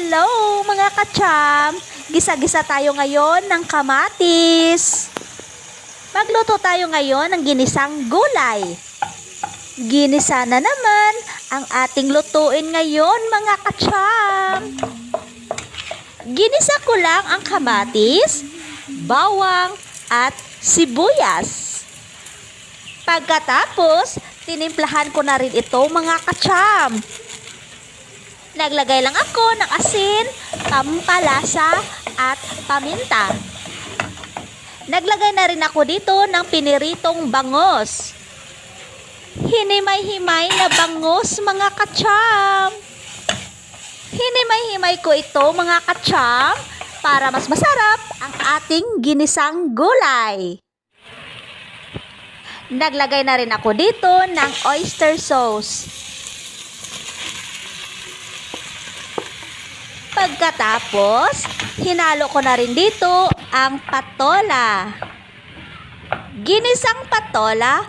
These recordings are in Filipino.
Hello mga kacham! Gisa-gisa tayo ngayon ng kamatis. Magluto tayo ngayon ng ginisang gulay. Ginisa na naman ang ating lutuin ngayon mga kacham. Ginisa ko lang ang kamatis, bawang at sibuyas. Pagkatapos, tinimplahan ko na rin ito mga kacham. Naglagay lang ako ng asin, pampalasa at paminta. Naglagay na rin ako dito ng piniritong bangos. Hinimay-himay na bangos mga kacham. Hinimay-himay ko ito mga kacham para mas masarap ang ating ginisang gulay. Naglagay na rin ako dito ng oyster sauce. Pagkatapos, hinalo ko na rin dito ang patola. Ginisang patola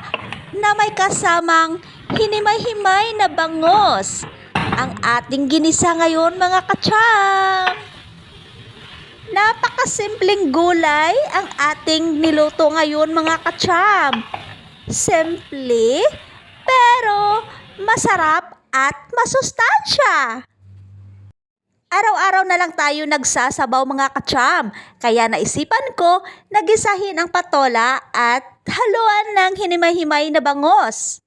na may kasamang hinimay-himay na bangos. Ang ating ginisa ngayon mga kacham. Napakasimpleng gulay ang ating niluto ngayon mga kacham. Simple, pero masarap at masustansya. Araw-araw na lang tayo nagsasabaw mga kacham, kaya naisipan ko nagisahin ang patola at haluan ng hinimay-himay na bangos.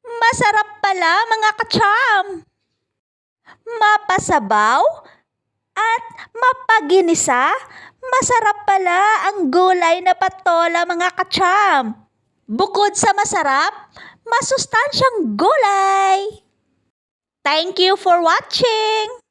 Masarap pala mga kacham! Mapasabaw at mapaginisa, masarap pala ang gulay na patola mga kacham. Bukod sa masarap, masustansyang gulay! Thank you for watching!